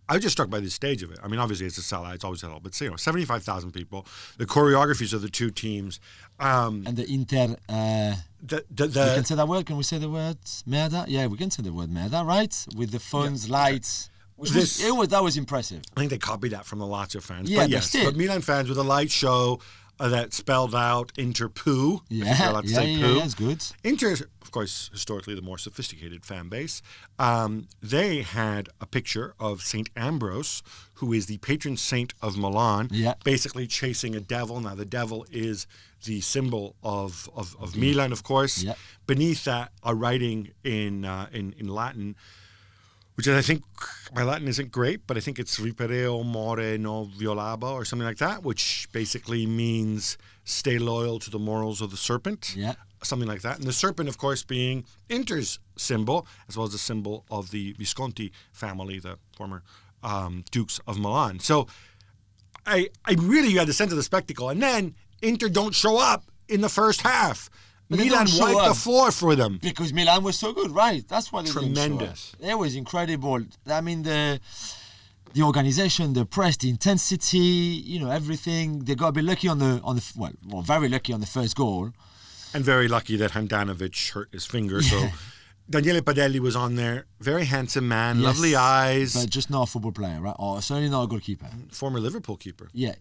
I was just struck by the stage of it. I mean, obviously it's a sellout. It's always a sellout. But 75,000 people. The choreographies of the two teams. And the Inter... we can say that word? Can we say the word merda? Yeah, we can say the word merda, right? With the phones, lights. That was impressive. I think they copied that from the Lazio fans. Yeah, but yes, but Milan fans with a light show that spelled out Inter poo. Yeah, that's good. Inter, of course, historically the more sophisticated fan base. They had a picture of St. Ambrose, who is the patron saint of Milan, basically chasing a devil. Now, the devil is the symbol of Milan, of course. Yeah. Beneath that, a writing in Latin, which I think, my Latin isn't great, but I think it's Ripereo more no violabo or something like that, which basically means stay loyal to the morals of the serpent. Yeah. Something like that. And the serpent, of course, being Inter's symbol, as well as the symbol of the Visconti family, the former Dukes of Milan. So I really had the sense of the spectacle. And then Inter don't show up in the first half. But Milan wiped the floor for them. Because Milan was so good, right? That's why they Tremendous. didn't show up. It was incredible. I mean, the organization, the press, the intensity, everything. They got a bit lucky very lucky on the first goal. And very lucky that Handanovic hurt his finger. So Daniele Padelli was on there. Very handsome man, lovely eyes. But just not a football player, right? Or certainly not a goalkeeper. Former Liverpool keeper. Yeah.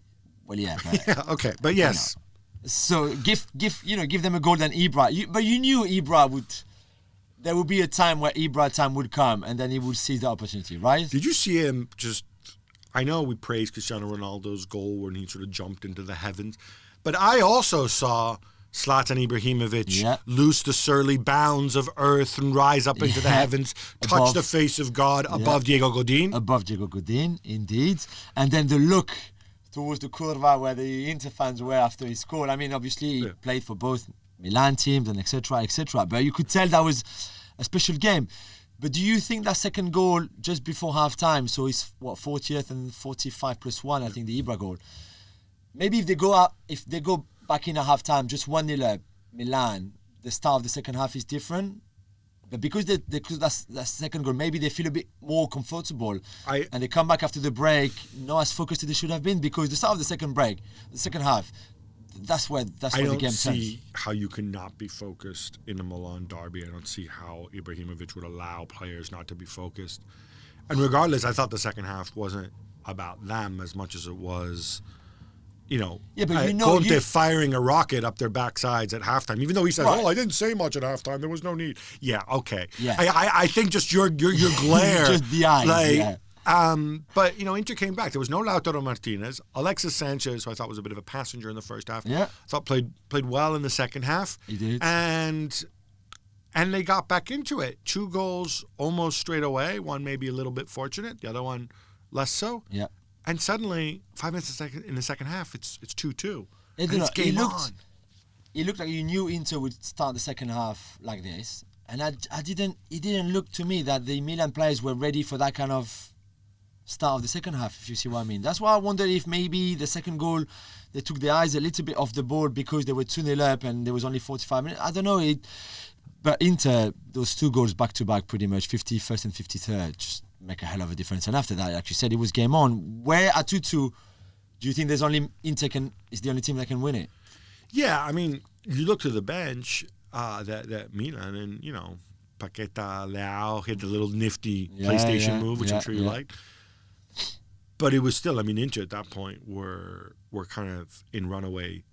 Well, yeah. But, okay. But yes. So give them a goal than Ibra. But you knew Ibra would. There would be a time where Ibra time would come, and then he would seize the opportunity, right? Did you see him just? I know we praised Cristiano Ronaldo's goal when he sort of jumped into the heavens, but I also saw Zlatan Ibrahimovic loose the surly bounds of earth and rise up into the heavens, touch the face of God above Diego Godin. Above Diego Godin, indeed, and then the look towards the curva where the Inter fans were after he scored. I mean, obviously, he played for both Milan teams and etc., etc. But you could tell that was a special game. But do you think that second goal just before half-time, so it's 40th and 45 plus 1, I think the Ibra goal. Maybe if they go back in at half-time, just 1-0 up, Milan, the start of the second half is different. But because that's that second goal, maybe they feel a bit more comfortable, and they come back after the break not as focused as they should have been, because the start of the second half, that's where the game turns. I don't see how you can not be focused in a Milan derby. I don't see how Ibrahimovic would allow players not to be focused. And regardless, I thought the second half wasn't about them as much as it was, Conte firing a rocket up their backsides at halftime, even though he said, I didn't say much at halftime. There was no need. Yeah, okay. Yeah. I think just your glare. Just the eyes, But, Inter came back. There was no Lautaro Martinez. Alexis Sanchez, who I thought was a bit of a passenger in the first half, I thought played well in the second half. He did. And they got back into it. 2 goals almost straight away. One maybe a little bit fortunate. The other one less so. Yeah. And suddenly, 5 minutes in the second half, it's 2-2. It's game on. It looked like you knew Inter would start the second half like this. And it didn't look to me that the Milan players were ready for that kind of start of the second half, if you see what I mean. That's why I wondered if maybe the second goal, they took their eyes a little bit off the ball because they were 2-0 up and there was only 45 minutes. I don't know. But Inter, those 2 goals back-to-back pretty much, 51st and 53rd, just make a hell of a difference. And after that, like you said, it was game on. Where at 2-2, do you think there's only Inter is the only team that can win it? Yeah, I mean, you look to the bench, that Milan and, Paqueta, Leao hit the little nifty PlayStation move, which I'm sure you liked. But it was still, Inter at that point were kind of in runaway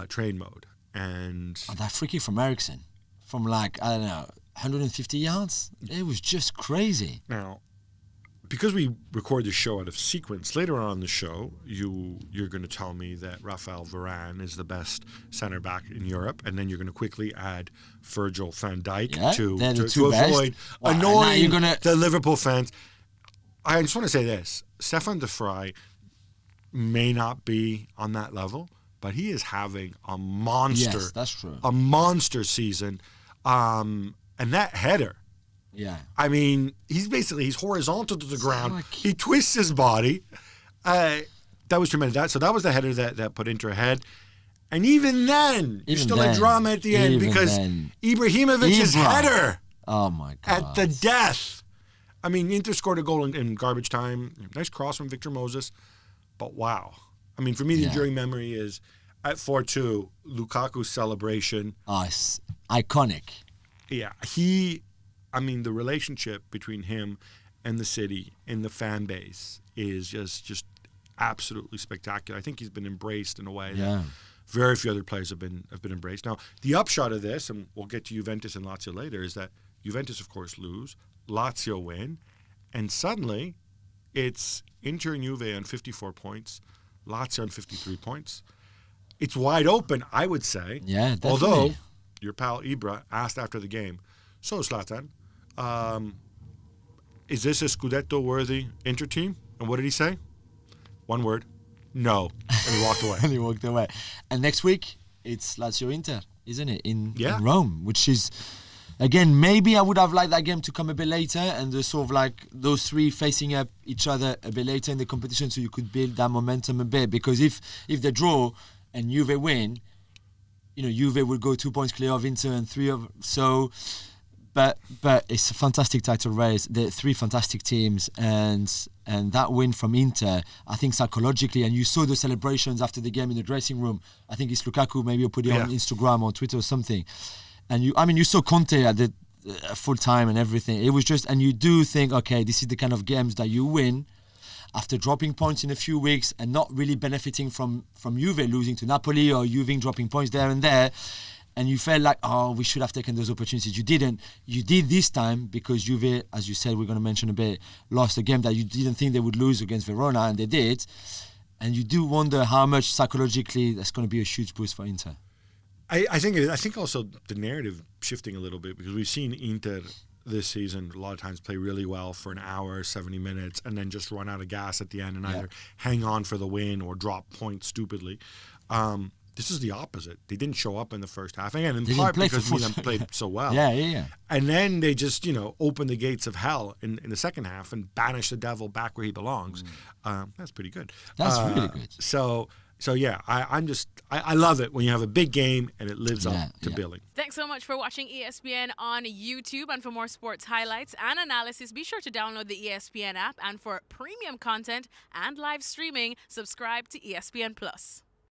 train mode. And that free kick from Eriksen, from 150 yards, it was just crazy. Now, because we record the show out of sequence, later on in the show, you're going to tell me that Rafael Varane is the best center back in Europe, and then you're going to quickly add Virgil van Dijk to avoid annoying the Liverpool fans. I just want to say this: Stefan de Vrij may not be on that level, but he is having a monster. Yes, that's true. A monster season, and that header. Yeah. He's horizontal to the ground. He twists his body. That was tremendous. So that was the header that put Inter ahead. And even then, there's still a drama at the end because Ibrahimovic's header at the death I mean, Inter scored a goal in garbage time. Nice cross from Victor Moses. But wow. I mean, for me, the enduring memory is at 4-2, Lukaku's celebration. Oh, it's iconic. Yeah. The relationship between him and the city and the fan base is just absolutely spectacular. I think he's been embraced in a way that very few other players have been embraced. Now, the upshot of this, and we'll get to Juventus and Lazio later, is that Juventus, of course, lose, Lazio win, and suddenly it's Inter and Juve on 54 points, Lazio on 53 points. It's wide open, I would say. Yeah, definitely. Although your pal Ibra asked after the game, so Zlatan, is this a Scudetto-worthy Inter team? And what did he say? One word, no. And he walked away. And he walked away. And next week, it's Lazio-Inter, isn't it? In Rome, which is, again, maybe I would have liked that game to come a bit later and sort of like those three facing up each other a bit later in the competition so you could build that momentum a bit. Because if they draw and Juve win, Juve will go 2 points clear of Inter and three of... So... But it's a fantastic title race. There are three fantastic teams, and that win from Inter, I think psychologically, and you saw the celebrations after the game in the dressing room. I think it's Lukaku. Maybe you'll put it on Instagram or Twitter or something. And you saw Conte at the full time and everything. It was just, and you do think, okay, this is the kind of games that you win after dropping points in a few weeks and not really benefiting from Juve losing to Napoli or Juve dropping points there and there. And you felt like, oh, we should have taken those opportunities. You didn't. You did this time because Juve, as you said, we're going to mention a bit, lost a game that you didn't think they would lose against Verona, and they did. And you do wonder how much psychologically that's going to be a huge boost for Inter. I think also the narrative shifting a little bit, because we've seen Inter this season a lot of times play really well for an hour, 70 minutes, and then just run out of gas at the end and either hang on for the win or drop points stupidly. This is the opposite. They didn't show up in the first half. Again, in part because Milan played so well. Yeah. And then they just, opened the gates of hell in the second half and banished the devil back where he belongs. That's pretty good. That's really good. So yeah, I love it when you have a big game and it lives up to billing. Thanks so much for watching ESPN on YouTube. And for more sports highlights and analysis, be sure to download the ESPN app. And for premium content and live streaming, subscribe to ESPN Plus.